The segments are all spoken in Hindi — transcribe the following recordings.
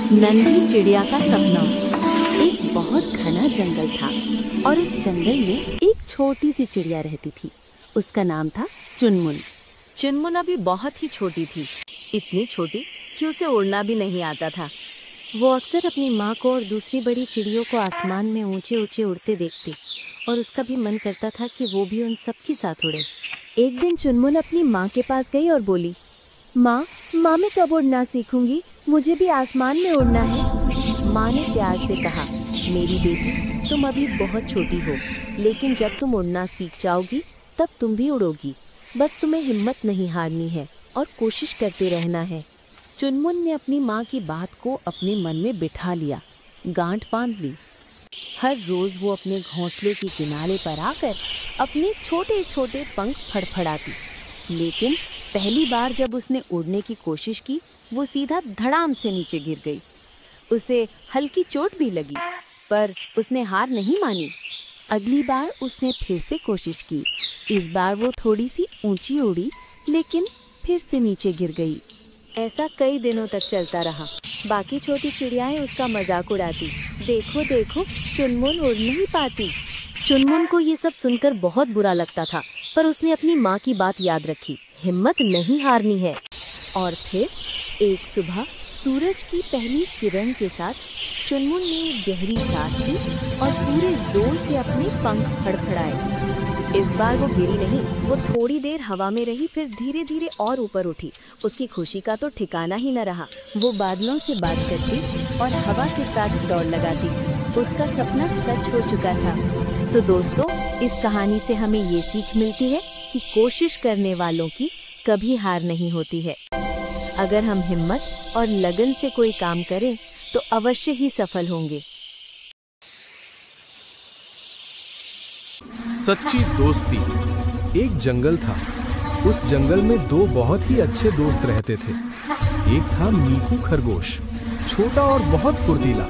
नन्ही चिड़िया का सपना। एक बहुत घना जंगल था और उस जंगल में एक छोटी सी चिड़िया रहती थी। उसका नाम था चुनमुन। चुनमुन अभी बहुत ही छोटी थी, इतनी छोटी कि उसे उड़ना भी नहीं आता था। वो अक्सर अपनी माँ को और दूसरी बड़ी चिड़ियों को आसमान में ऊंचे ऊंचे उड़ते देखती और उसका भी मन करता था कि वो भी उन सब के साथ उड़े। एक दिन चुनमुन अपनी माँ के पास गई और बोली, माँ मैं कब उड़ना सीखूंगी? मुझे भी आसमान में उड़ना है। माँ ने प्यार से कहा, मेरी बेटी, तुम अभी बहुत छोटी हो, लेकिन जब तुम उड़ना सीख जाओगी तब तुम भी उड़ोगी। बस तुम्हें हिम्मत नहीं हारनी है और कोशिश करते रहना है। चुनमुन ने अपनी माँ की बात को अपने मन में बिठा लिया, गांठ बांध ली। हर रोज वो अपने घोंसले के किनारे पर आकर अपने छोटे छोटे पंख फड़फड़ाती, लेकिन पहली बार जब उसने उड़ने की कोशिश की, वो सीधा धड़ाम से नीचे गिर गई। उसे हल्की चोट भी लगी, पर उसने हार नहीं मानी। अगली बार उसने फिर से कोशिश की। इस बार वो थोड़ी सी ऊंची उड़ी, लेकिन फिर से नीचे गिर गई। ऐसा कई दिनों तक चलता रहा। बाकी छोटी चिड़ियाएं उसका मजाक उड़ाती, देखो देखो चुनमुन उड़ नहीं पाती। चुनमुन को ये सब सुनकर बहुत बुरा लगता था, पर उसने अपनी माँ की बात याद रखी, हिम्मत नहीं हारनी है। और फिर एक सुबह सूरज की पहली किरण के साथ चुनमुन ने एक गहरी सांस ली और पूरे जोर से अपने पंख फड़फड़ाए। इस बार वो गिरी नहीं, वो थोड़ी देर हवा में रही, फिर धीरे धीरे और ऊपर उठी। उसकी खुशी का तो ठिकाना ही न रहा। वो बादलों से बात करती और हवा के साथ दौड़ लगाती। उसका सपना सच हो चुका था। तो दोस्तों, इस कहानी से हमें ये सीख मिलती है कि कोशिश करने वालों की कभी हार नहीं होती है। अगर हम हिम्मत और लगन से कोई काम करें तो अवश्य ही सफल होंगे। सच्ची दोस्ती। एक जंगल था। उस जंगल में दो बहुत ही अच्छे दोस्त रहते थे। एक था मीकू खरगोश, छोटा और बहुत फुर्तीला,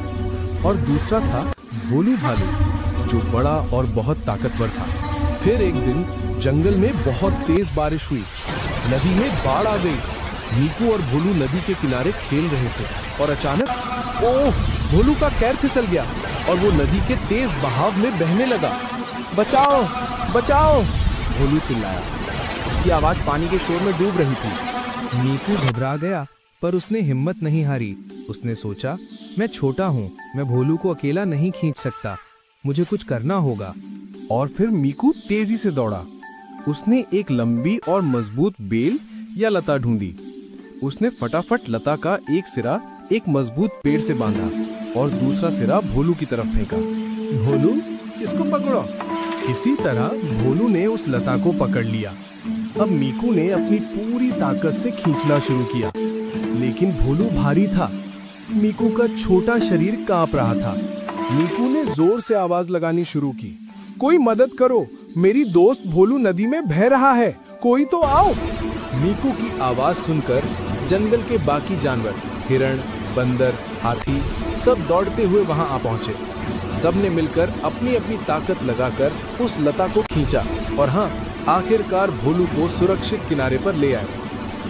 और दूसरा था भोलू भालू, जो बड़ा और बहुत ताकतवर था। फिर एक दिन जंगल में बहुत तेज बारिश हुई। नदी में बाढ़ आ गई। मीकू और भोलू नदी के किनारे खेल रहे थे और अचानक भोलू का पैर फिसल गया और वो नदी के तेज बहाव में बहने लगा। बचाओ बचाओ, भोलू चिल्लाया। उसकी आवाज पानी के शोर में डूब रही थी। मीकू घबरा गया, पर उसने हिम्मत नहीं हारी। उसने सोचा, मैं छोटा हूँ, मैं भोलू को अकेला नहीं खींच सकता, मुझे कुछ करना होगा। और फिर मीकू तेजी से दौड़ा। उसने एक लंबी और मजबूत बेल या लता ढूंढी। उसने फटाफट लता का एक सिरा एक मजबूत पेड़ से बांधा और दूसरा सिरा भोलू की तरफ फेंका। भोलू, इसको पकड़ो। किसी तरह भोलू ने उस लता को पकड़ लिया। अब मीकू ने अपनी पूरी ताकत से खींचना शुरू किया, लेकिन भोलू भारी था। मीकू का छोटा शरीर कांप रहा था। मीकू ने जोर से आवाज लगानी शुरू की, कोई मदद करो, मेरी दोस्त भोलू नदी में बह रहा है, कोई तो आओ। मीकू की आवाज सुनकर जंगल के बाकी जानवर, हिरण, बंदर, हाथी, सब दौड़ते हुए वहां आ पहुंचे। सब ने मिलकर अपनी अपनी ताकत लगाकर उस लता को खींचा और हाँ, आखिरकार भोलू को सुरक्षित किनारे पर ले आए।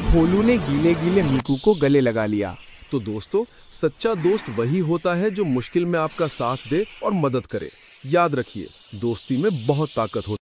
भोलू ने गीले गीले मीकू को गले लगा लिया। तो दोस्तों, सच्चा दोस्त वही होता है जो मुश्किल में आपका साथ दे और मदद करे। याद रखिए, दोस्ती में बहुत ताकत होती है।